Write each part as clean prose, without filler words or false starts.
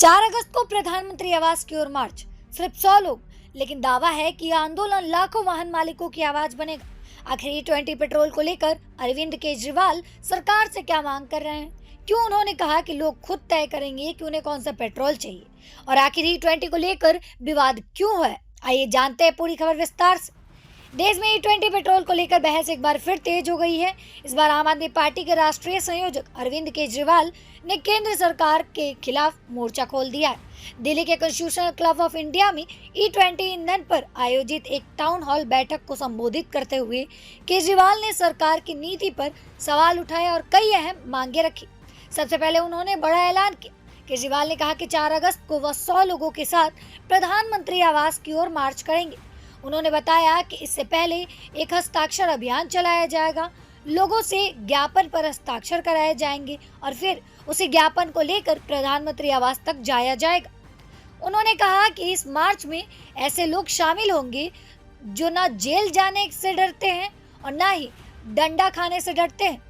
4 अगस्त को प्रधानमंत्री आवास की ओर मार्च, सिर्फ 100 लोग, लेकिन दावा है कि यह आंदोलन लाखों वाहन मालिकों की आवाज बनेगा। आखिर E20 पेट्रोल को लेकर अरविंद केजरीवाल सरकार से क्या मांग कर रहे हैं? क्यों उन्होंने कहा कि लोग खुद तय करेंगे कि उन्हें कौन सा पेट्रोल चाहिए? और आखिर E20 को लेकर विवाद क्यों है? आइए जानते हैं पूरी खबर विस्तार से। देश में E20 पेट्रोल को लेकर बहस एक बार फिर तेज हो गई है। इस बार आम आदमी पार्टी के राष्ट्रीय संयोजक अरविंद केजरीवाल ने केंद्र सरकार के खिलाफ मोर्चा खोल दिया है। दिल्ली के कॉन्स्टिट्यूशनल क्लब ऑफ इंडिया में E20 ईंधन पर आयोजित एक टाउन हॉल बैठक को संबोधित करते हुए केजरीवाल ने सरकार की नीति पर सवाल उठाए और कई अहम मांगे रखी। सबसे पहले उन्होंने बड़ा ऐलान किया। केजरीवाल ने कहा कि 4 अगस्त को वह 100 लोगों के साथ प्रधानमंत्री आवास की ओर मार्च करेंगे। उन्होंने बताया कि इससे पहले एक हस्ताक्षर अभियान चलाया जाएगा, लोगों से ज्ञापन पर हस्ताक्षर कराए जाएंगे और फिर उसी ज्ञापन को लेकर प्रधानमंत्री आवास तक जाया जाएगा। उन्होंने कहा कि इस मार्च में ऐसे लोग शामिल होंगे जो ना जेल जाने से डरते हैं और ना ही डंडा खाने से डरते हैं।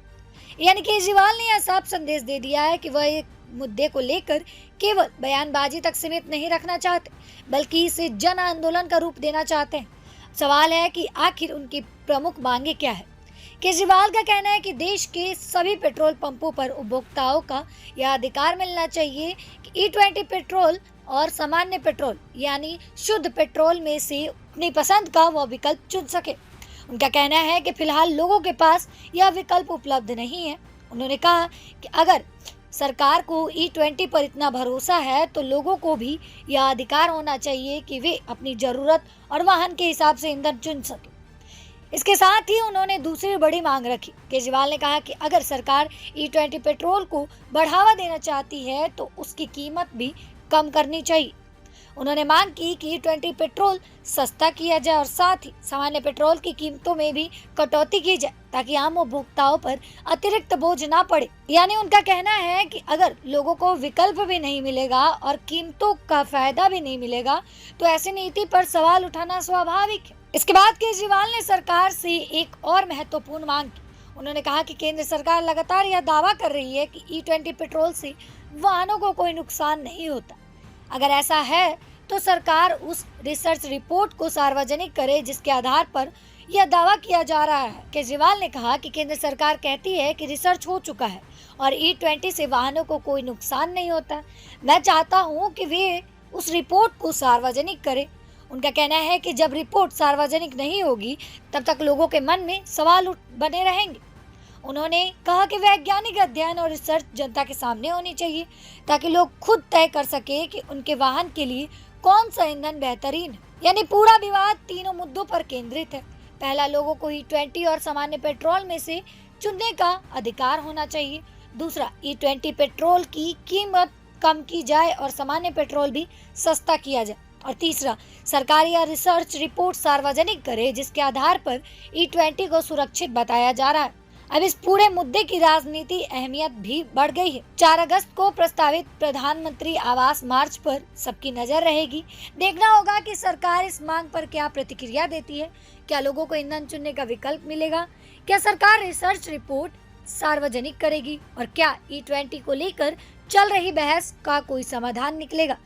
यानी केजरीवाल ने यह साफ संदेश दे दिया है कि वह एक मुद्दे को लेकर केवल बयानबाजी तक सीमित नहीं रखना चाहते, बल्कि इसे जन आंदोलन का रूप देना चाहते हैं। सवाल है कि आखिर उनकी प्रमुख मांगे क्या है? केजरीवाल का कहना है कि देश के सभी पेट्रोल पंपों पर उपभोक्ताओं का यह अधिकार मिलना चाहिए कि E20 पेट्रोल और सामान्य पेट्रोल यानी शुद्ध पेट्रोल में से अपनी पसंद का वह विकल्प चुन सके। उनका कहना है कि फिलहाल लोगों के पास यह विकल्प उपलब्ध नहीं है। उन्होंने कहा कि अगर सरकार को E20 पर इतना भरोसा है तो लोगों को भी यह अधिकार होना चाहिए कि वे अपनी जरूरत और वाहन के हिसाब से ईंधन चुन सकें। इसके साथ ही उन्होंने दूसरी बड़ी मांग रखी। केजरीवाल ने कहा कि अगर सरकार E20 पेट्रोल को बढ़ावा देना चाहती है तो उसकी कीमत भी कम करनी चाहिए। उन्होंने मांग की कि E20 पेट्रोल सस्ता किया जाए और साथ ही सामान्य पेट्रोल की कीमतों में भी कटौती की जाए ताकि आम उपभोक्ताओं पर अतिरिक्त बोझ ना पड़े। यानी उनका कहना है कि अगर लोगों को विकल्प भी नहीं मिलेगा और कीमतों का फायदा भी नहीं मिलेगा तो ऐसी नीति पर सवाल उठाना स्वाभाविक है। इसके बाद केजरीवाल ने सरकार से एक और महत्वपूर्ण मांग की। उन्होंने कहा कि केंद्र सरकार लगातार यह दावा कर रही है कि E20 पेट्रोल से वाहनों को कोई नुकसान नहीं होता। अगर ऐसा है तो सरकार उस रिसर्च रिपोर्ट को सार्वजनिक करे जिसके आधार पर यह दावा किया जा रहा है। केजरीवाल ने कहा कि केंद्र सरकार कहती है कि रिसर्च हो चुका है और E20 से वाहनों को कोई नुकसान नहीं होता। मैं चाहता हूं कि वे उस रिपोर्ट को सार्वजनिक करें। उनका कहना है कि जब रिपोर्ट सार्वजनिक नहीं होगी तब तक लोगों के मन में सवाल बने रहेंगे। उन्होंने कहा कि वैज्ञानिक अध्ययन और रिसर्च जनता के सामने होनी चाहिए ताकि लोग खुद तय कर सके कि उनके वाहन के लिए कौन सा ईंधन बेहतरीन है। यानी पूरा विवाद तीनों मुद्दों पर केंद्रित है। पहला, लोगों को E20 और सामान्य पेट्रोल में से चुनने का अधिकार होना चाहिए। दूसरा, E20 पेट्रोल की कीमत कम की जाए और सामान्य पेट्रोल भी सस्ता किया जाए। और तीसरा, सरकार यह रिसर्च रिपोर्ट सार्वजनिक करे जिसके आधार पर E20 को सुरक्षित बताया जा रहा है। अब इस पूरे मुद्दे की राजनीति अहमियत भी बढ़ गई है। 4 अगस्त को प्रस्तावित प्रधानमंत्री आवास मार्च पर सबकी नजर रहेगी। देखना होगा कि सरकार इस मांग पर क्या प्रतिक्रिया देती है। क्या लोगों को ईंधन चुनने का विकल्प मिलेगा? क्या सरकार रिसर्च रिपोर्ट सार्वजनिक करेगी? और क्या E20 को लेकर चल रही बहस का कोई समाधान निकलेगा?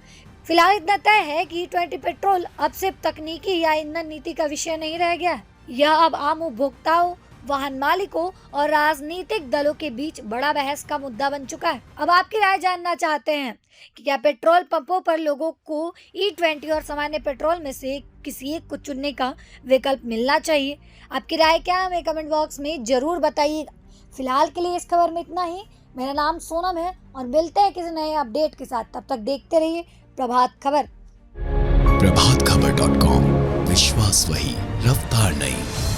फिलहाल इतना तय है कि E20 पेट्रोल अब सिर्फ तकनीकी या ईंधन नीति का विषय नहीं रह गया है। यह अब आम उपभोक्ताओं, वाहन मालिकों और राजनीतिक दलों के बीच बड़ा बहस का मुद्दा बन चुका है। अब आपकी राय जानना चाहते हैं कि क्या पेट्रोल पंपों पर लोगों को E20 और सामान्य पेट्रोल में से किसी एक को चुनने का विकल्प मिलना चाहिए? आपकी राय क्या है हमें कमेंट बॉक्स में जरूर बताइएगा। फिलहाल के लिए इस खबर में इतना ही। मेरा नाम सोनम है और मिलते हैं किसी नए अपडेट के साथ। तब तक देखते रहिए प्रभात खबर। प्रभातखबर.com, विश्वास वही, रफ्तार नहीं।